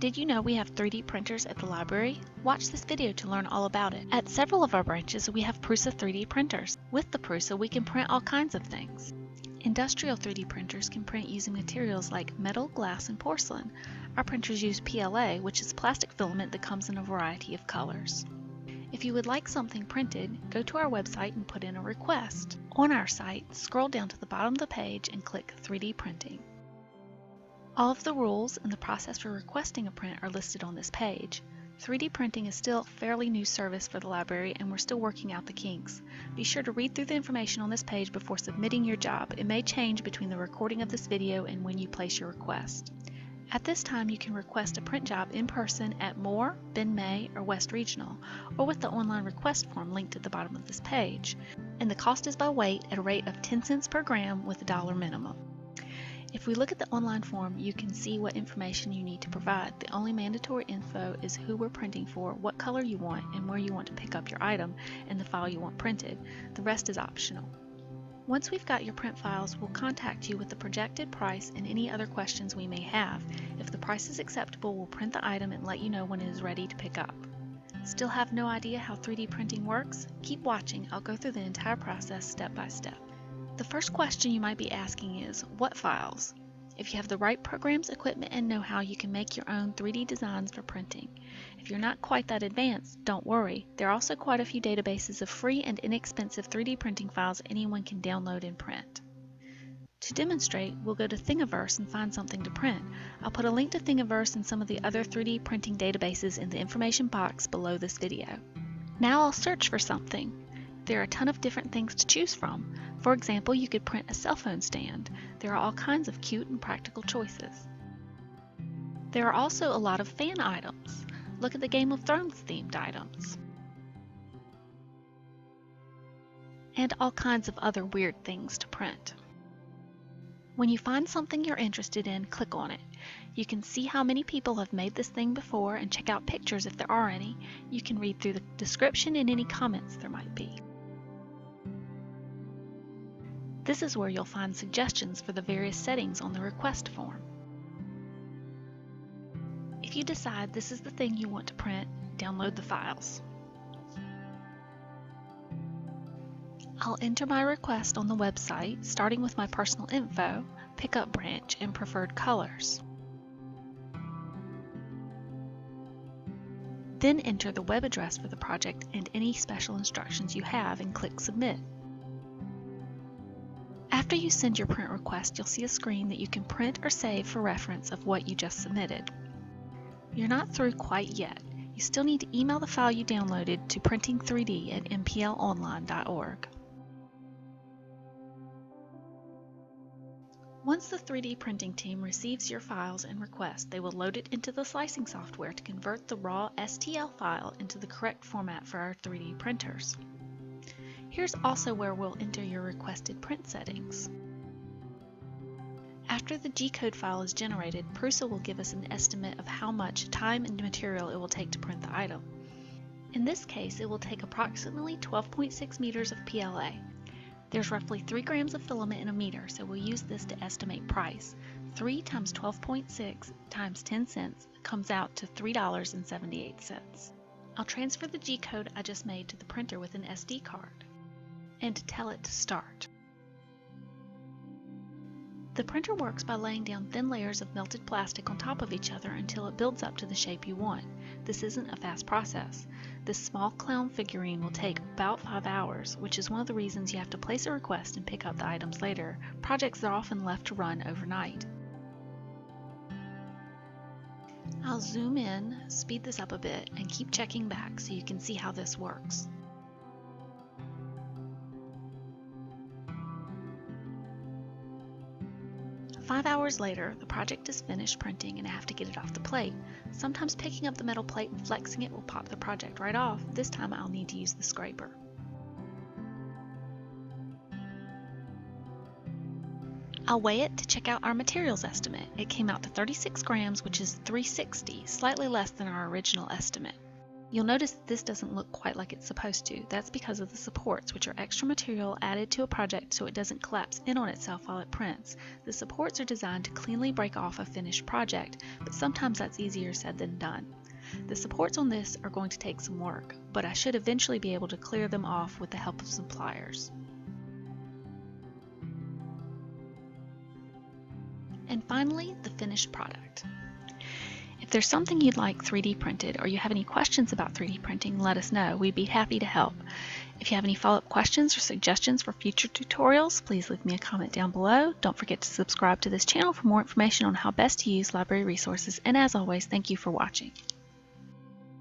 Did you know we have 3D printers at the library? Watch this video to learn all about it. At several of our branches, we have Prusa 3D printers. With the Prusa, we can print all kinds of things. Industrial 3D printers can print using materials like metal, glass, and porcelain. Our printers use PLA, which is plastic filament that comes in a variety of colors. If you would like something printed, go to our website and put in a request. On our site, scroll down to the bottom of the page and click 3D printing. All of the rules and the process for requesting a print are listed on this page. 3D printing is still a fairly new service for the library and we're still working out the kinks. Be sure to read through the information on this page before submitting your job. It may change between the recording of this video and when you place your request. At this time, you can request a print job in person at Moore, Ben May, or West Regional, or with the online request form linked at the bottom of this page. And the cost is by weight at a rate of 10 cents per gram with a $1 minimum. If we look at the online form, you can see what information you need to provide. The only mandatory info is who we're printing for, what color you want, and where you want to pick up your item, and the file you want printed. The rest is optional. Once we've got your print files, we'll contact you with the projected price and any other questions we may have. If the price is acceptable, we'll print the item and let you know when it is ready to pick up. Still have no idea how 3D printing works? Keep watching. I'll go through the entire process step by step. The first question you might be asking is, what files? If you have the right programs, equipment, and know-how, you can make your own 3D designs for printing. If you're not quite that advanced, don't worry. There are also quite a few databases of free and inexpensive 3D printing files anyone can download and print. To demonstrate, we'll go to Thingiverse and find something to print. I'll put a link to Thingiverse and some of the other 3D printing databases in the information box below this video. Now I'll search for something. There are a ton of different things to choose from. For example, you could print a cell phone stand. There are all kinds of cute and practical choices. There are also a lot of fan items. Look at the Game of Thrones themed items. And all kinds of other weird things to print. When you find something you're interested in, click on it. You can see how many people have made this thing before and check out pictures if there are any. You can read through the description and any comments there might be. This is where you'll find suggestions for the various settings on the request form. If you decide this is the thing you want to print, download the files. I'll enter my request on the website, starting with my personal info, pickup branch, and preferred colors. Then enter the web address for the project and any special instructions you have and click Submit. After you send your print request, you'll see a screen that you can print or save for reference of what you just submitted. You're not through quite yet. You still need to email the file you downloaded to printing3d@mplonline.org. Once the 3D printing team receives your files and request, they will load it into the slicing software to convert the raw STL file into the correct format for our 3D printers. Here's also where we'll enter your requested print settings. After the G-code file is generated, Prusa will give us an estimate of how much time and material it will take to print the item. In this case, it will take approximately 12.6 meters of PLA. There's roughly 3 grams of filament in a meter, so we'll use this to estimate price. 3 times 12.6 times 10 cents comes out to $3.78. I'll transfer the G-code I just made to the printer with an SD card and tell it to start. The printer works by laying down thin layers of melted plastic on top of each other until it builds up to the shape you want. This isn't a fast process. This small clown figurine will take about 5 hours, which is one of the reasons you have to place a request and pick up the items later. Projects are often left to run overnight. I'll zoom in, speed this up a bit, and keep checking back so you can see how this works. 5 hours later, the project is finished printing and I have to get it off the plate. Sometimes picking up the metal plate and flexing it will pop the project right off. This time I'll need to use the scraper. I'll weigh it to check out our materials estimate. It came out to 36 grams, which is 360, slightly less than our original estimate. You'll notice that this doesn't look quite like it's supposed to. That's because of the supports, which are extra material added to a project so it doesn't collapse in on itself while it prints. The supports are designed to cleanly break off a finished project, but sometimes that's easier said than done. The supports on this are going to take some work, but I should eventually be able to clear them off with the help of some pliers. And finally, the finished product. If there's something you'd like 3D printed or you have any questions about 3D printing, let us know. We'd be happy to help. If you have any follow-up questions or suggestions for future tutorials, please leave me a comment down below. Don't forget to subscribe to this channel for more information on how best to use library resources. And as always, thank you for watching.